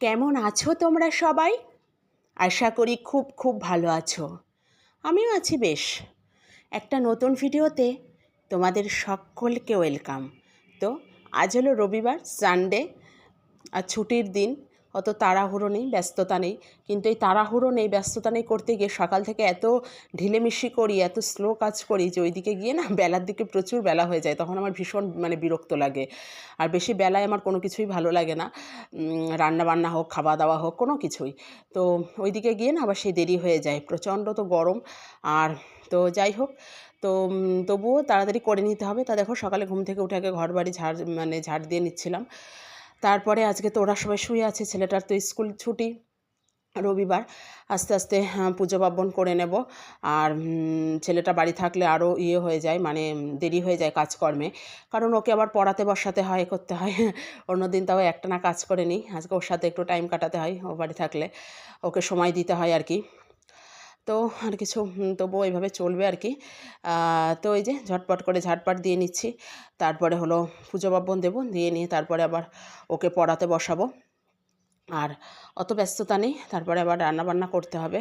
কেমন আছো তোমরা সবাই? আশা করি খুব খুব ভালো আছো। আমিও আছি বেশ। একটা নতুন ভিডিওতে তোমাদের সকলকে ওয়েলকাম। তো আজ হলো রবিবার, সানডে, আর ছুটির দিন। অত তাড়াহুড়ো নেই, ব্যস্ততা নেই, কিন্তু এই তাড়াহুড়ো নেই, ব্যস্ততা নেই করতে গিয়ে সকাল থেকে এত ঢিলেমিশি করি, এত স্লো কাজ করি যে ওইদিকে গিয়ে না বেলার দিকে প্রচুর বেলা হয়ে যায়। তখন আমার ভীষণ বিরক্ত লাগে। আর বেশি বেলায় আমার কোনো কিছুই ভালো লাগে না, রান্না বান্না হোক, খাওয়া দাওয়া হোক, কোনো কিছুই। তো ওইদিকে গিয়ে না আবার সেই দেরি হয়ে যায়, প্রচণ্ড তো গরম। আর তো যাই হোক, তো তবুও তাড়াতাড়ি করে নিতে হবে। তা দেখো, সকালে ঘুম থেকে উঠে আগে ঘর বাড়ি ঝাড় দিয়ে নিচ্ছিলাম। তারপরে আজকে তো ওরা সবাই শুয়ে আছে, ছেলেটার তো স্কুল ছুটি, রবিবার। আস্তে আস্তে পুজো পার্বণ করে নেব। আর ছেলেটা বাড়ি থাকলে আরও হয়ে যায়, দেরি হয়ে যায় কাজকর্মে, কারণ ওকে আবার পড়াতে বসাতে হয়, করতে হয়। অন্যদিন তাও একটানা কাজ করে নিই, আজকে ওর সাথে একটু টাইম কাটাতে হয়, ও বাড়ি থাকলে ওকে সময় দিতে হয় আর কি। তো আর কিছু তবুও এইভাবে চলবে আর কি। তো এই যে ঝটপট করে ঝাড়পাট দিয়ে নিচ্ছি। তারপরে হলো পুজো পার্বণ দেবো, দিয়ে নিয়ে তারপরে আবার ওকে পড়াতে বসাবো। আর অত ব্যস্ততা নেই, তারপরে আবার রান্নাবান্না করতে হবে।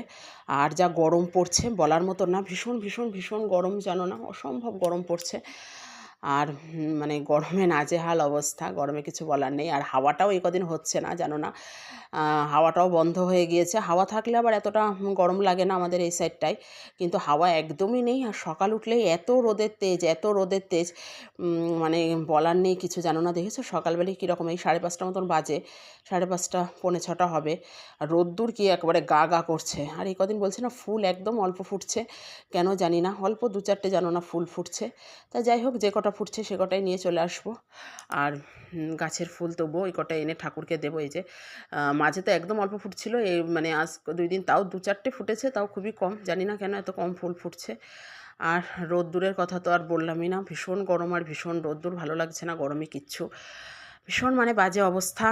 আর যা গরম পড়ছে বলার মতো না, ভীষণ ভীষণ ভীষণ গরম, জানো না, অসম্ভব গরম পড়ছে। আর গরমে নাজেহাল অবস্থা, গরমে কিছু বলার নেই। আর হাওয়াটাও এই কদিন হচ্ছে না, জানো না, হাওয়াটাও বন্ধ হয়ে গিয়েছে। হাওয়া থাকলে আবার এতটা গরম লাগে না আমাদের এই সাইডটায়, কিন্তু হাওয়া একদমই নেই। আর সকাল উঠলেই এত রোদের তেজ, এত রোদের তেজ, বলার নেই কিছু, জানো না। দেখেছো সকালবেলায় কীরকম, এই 5:30 মতন বাজে, 5:30 পৌনে 6টা হবে, আর রোদ্দুর কি একবারে গা গা করছে। আর এই কদিন বলছে না ফুল একদম অল্প ফুটছে, কেন জানি না, অল্প 2-4টে জানো না ফুল ফুটছে। তা যাই হোক, যে কটা ফুটছে সে কটাই নিয়ে চলে আসবো। আর গাছের ফুল তবুও ওই কটা এনে ঠাকুরকে দেবো। এই যে মাঝে তো একদম অল্প ফুটছিল, এই আজ 2 দিন তাও 2-4টে ফুটেছে, তাও খুবই কম, জানি না কেন এত কম ফুল ফুটছে। আর রোদ্দুরের কথা তো আর বললামই না, ভীষণ গরম আর ভীষণ রোদ্দুর, ভালো লাগছে না গরমে কিচ্ছু, ভীষণ বাজে অবস্থা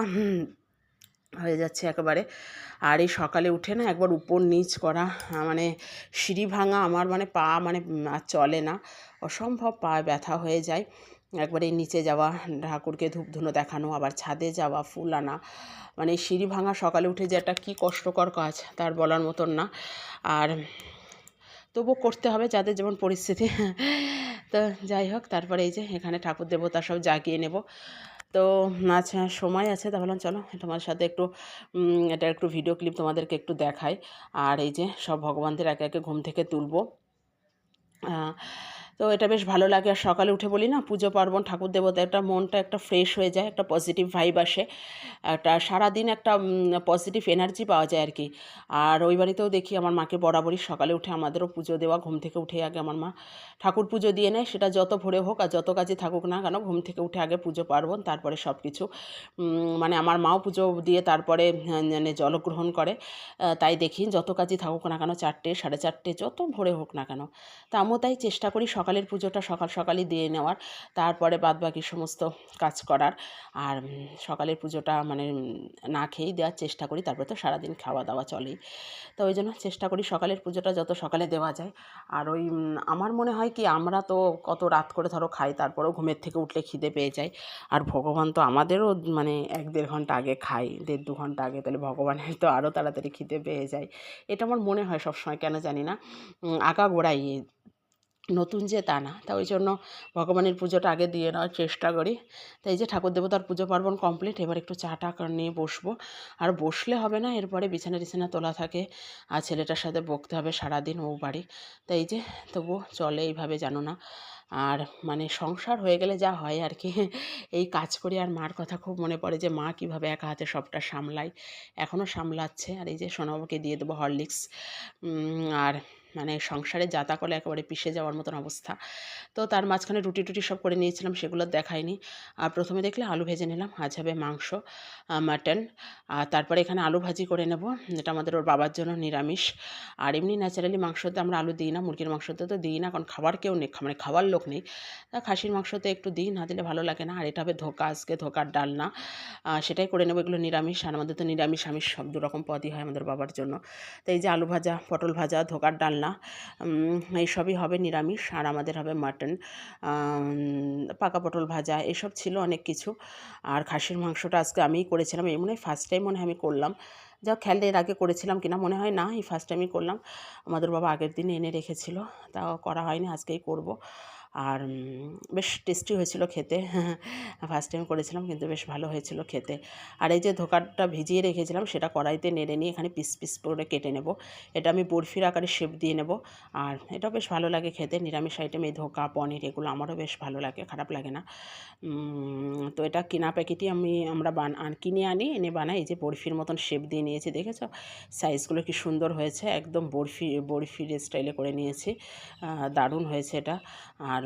হয়ে যাচ্ছে একেবারে। আর এই সকালে উঠে না একবার উপর নিচ করা, সিঁড়ি ভাঙা আমার পা আর চলে না, অসম্ভব পা ব্যথা হয়ে যায়। একবারে নিচে যাওয়া, ঠাকুরকে ধূপ ধুনো দেখানো, আবার ছাদে যাওয়া, ফুল আনা, সিঁড়ি ভাঙা সকালে উঠে যে একটা কী কষ্টকর কাজ তার বলার মতন না। আর তবুও করতে হবে, যাদের যেমন পরিস্থিতি। তো যাই হোক, তারপরে এই যে এখানে ঠাকুর দেবতা সব জাগিয়ে নেব। তো আচ্ছা, সময় আছে, তাহলে চলো তোমার সাথে এটা একটু ভিডিও ক্লিপ তোমাদেরকে একটু দেখাই। আর এই যে সব ভগবানদের একে একে ঘুম থেকে তুলবো। তো এটা বেশ ভালো লাগে। আর সকালে উঠে বলি না, পুজো পার্বণ, ঠাকুর দেবতা, একটা মনটা একটা ফ্রেশ হয়ে যায়, একটা পজিটিভ ভাইব আসে, একটা সারাদিন একটা পজিটিভ এনার্জি পাওয়া যায় আর কি। আর ওই বাড়িতেও দেখি আমার মাকে বরাবরই সকালে উঠে আমাদেরও পুজো দেওয়া, ঘুম থেকে উঠে আগে আমার মা ঠাকুর পুজো দিয়ে নেয়, সেটা যত ভোরে হোক আর যত কাজে থাকুক না কেন, ঘুম থেকে উঠে আগে পুজো পার্বণ, তারপরে সব কিছু। আমার মাও পুজো দিয়ে তারপরে জলগ্রহণ করে। তাই দেখি যত কাজই থাকুক না কেন, 4টে 4:30 যত ভোরে হোক না কেন, তা আমিও তাই চেষ্টা করি সকালের পুজোটা সকাল সকালই দিয়ে নেওয়ার, তারপরে বাদবাকি সমস্ত কাজ করার। আর সকালের পুজোটা না খেয়েই দেওয়ার চেষ্টা করি, তারপরে তো সারাদিন খাওয়া দাওয়া চলেই। তো ওই জন্য চেষ্টা করি সকালের পুজোটা যত সকালে দেওয়া যায়। আর ওই আমার মনে হয় কি, আমরা তো কত রাত করে ধরো খাই, তারপরেও ঘুমের থেকে উঠলে খিদে পেয়ে যায়। আর ভগবান তো আমাদেরও 1-1.5 ঘন্টা আগে খাই, 1.5-2 ঘন্টা আগে, তাহলে ভগবানের তো আরও তাড়াতাড়ি খিদে পেয়ে যায়। এটা আমার মনে হয় সবসময়, কেন জানি না, আগাগোড়াই, নতুন যে তা না। তা ওই জন্য ভগবানের পুজোটা আগে দিয়ে নেওয়ার চেষ্টা করি। তাই এই যে ঠাকুর দেবতার পুজো পার্বণ কমপ্লিট, এবার একটু চা টা নিয়ে বসবো। আর বসলে হবে না, এরপরে বিছানা তোলা থাকে, আর ছেলেটার সাথে বকতে হবে সারাদিন, ও বাড়ি। তাই এই যে তবুও চলে এইভাবে, জানো না। আর সংসার হয়ে গেলে যা হয় আর কি, এই কাজ করি। আর মার কথা খুব মনে পড়ে, যে মা কীভাবে একা হাতে সবটা সামলায়, এখনও সামলাচ্ছে। আর এই যে সোনাবাবুকে দিয়ে দেবো হরলিক্স। আর সংসারে যাতা করলে একেবারে পিষে যাওয়ার মতন অবস্থা। তো তার মাঝখানে রুটি টুটি সব করে নিয়েছিলাম, সেগুলো দেখাইনি। আর প্রথমে দেখলে আলু ভেজে নিলাম, আজ হবে মাংস, মাটন। আর তারপরে এখানে আলু ভাজি করে নেব, এটা আমাদের ওর বাবার জন্য নিরামিষ। আর এমনি ন্যাচারালি মাংসতে আমরা আলু দিই না, মুরগির মাংসতে তো দিই না, কারণ খাবার কেউ নেই, খাওয়ার লোক নেই। তা খাসির মাংসতে একটু দিই, না দিলে ভালো লাগে না। আর এটা হবে ধোকা, আজকে ধোকার ডালনা, সেটাই করে নেবো। এগুলো নিরামিষ, আর আমাদের তো নিরামিষ আমিষ সব 2 রকম পদই হয় আমাদের বাবার জন্য। তো এই যে আলু ভাজা, পটল ভাজা, ধোকার ডালনা, ডালনা, এইসবই হবে নিরামিষ। আর আমাদের হবে মাটন, পাকা পটল ভাজা, এসব ছিল অনেক কিছু। আর খাসির মাংসটা আজকে আমিই করেছিলাম, এই মনে হয় ফার্স্ট টাইম মনে হয় আমি করলাম। যাক, খেয়াল এর আগে করেছিলাম কিনা মনে হয় না, এই ফার্স্ট টাইমই করলাম। আমাদের বাবা আগের দিনে এনে রেখেছিল, তাও করা হয়নি, আজকেই করব। আর বেশ টেস্টি হয়েছিল খেতে। ফার্স্ট টাইম করেছিলাম কিন্তু বেশ ভালো হয়েছিল খেতে। আর এই যে ধোকাটা ভিজিয়ে রেখেছিলাম সেটা কড়াইতে নেড়ে নিয়ে এখানে পিস পিস করে কেটে নেব। এটা আমি বরফির আকারে শেপ দিয়ে নেব। আর এটাও বেশ ভালো লাগে খেতে, নিরামিষ আইটেম এই ধোকা পনির এগুলো আমারও বেশ ভালো লাগে, খারাপ লাগে না। তো এটা কিনা প্যাকেটই আমরা কিনে আনি, এনে বানাই। এই যে বরফির মতন শেপ দিয়ে নিয়েছি, দেখেছো সাইজগুলো কি সুন্দর হয়েছে, একদম বরফির স্টাইলে করে নিয়েছি, দারুণ হয়েছে এটা। আর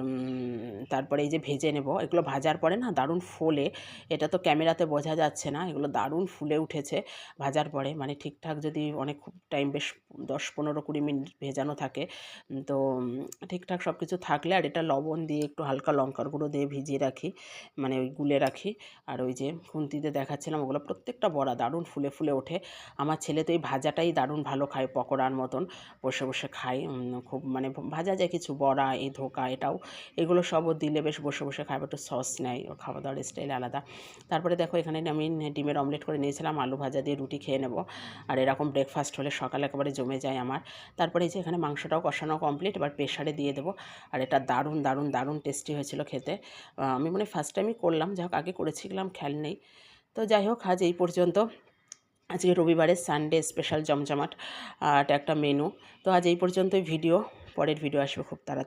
তারপরে এই যে ভেজে নেব, এগুলো ভাজার পরে না দারুণ ফোলে, এটা তো ক্যামেরাতে বোঝা যাচ্ছে না, এগুলো দারুণ ফুলে উঠেছে ভাজার পরে, মানে ঠিকঠাক যদি অনেক খুব টাইম বেশ 10-15-20 মিনিট ভেজানো থাকে, তো ঠিকঠাক সব কিছু থাকলে, আর এটা লবণ দিয়ে একটু হালকা লঙ্কার গুঁড়ো দিয়ে ভিজিয়ে রাখি, মানে ওই গুলে রাখি। আর ওই যে খুন্তিতে দেখাচ্ছিলাম, ওগুলো প্রত্যেকটা বড়া দারুণ ফুলে ফুলে ওঠে। আমার ছেলে তো এই ভাজাটাই দারুণ ভালো খায়, পকোড়ার মতন বসে বসে খায়, খুব মানে ভাজা যায় কিছু বড়া, এই ধোকা এটাও, এগুলো সবও দিলে বেশ বসে বসে খায়, একটু সস নেয়, ওর খাওয়া দাওয়ার স্টাইল আলাদা। তারপরে দেখো এখানে আমি ডিমের অমলেট করে নিয়েছিলাম, আলু ভাজা দিয়ে রুটি খেয়ে নেব। আর এরকম ব্রেকফাস্ট হলে সকালে একেবারে জমে যায় আমার। তারপরে এই যে এখানে মাংসটাও কষানো কমপ্লিট, এবার প্রেশারে দিয়ে দেবো। আর এটা দারুণ দারুণ দারুণ টেস্টি হয়েছিল খেতে। আমি মনে ফার্স্ট টাইমই করলাম, যাই হোক আগে করেছিলাম খেয়াল নেই। তো যাই হোক, আজ এই পর্যন্ত। আজকে রবিবারের সানডে স্পেশাল জমজমাট একটা মেনু। তো আজ এই পর্যন্তই ভিডিও, পরের ভিডিও আসবে খুব তাড়াতাড়ি।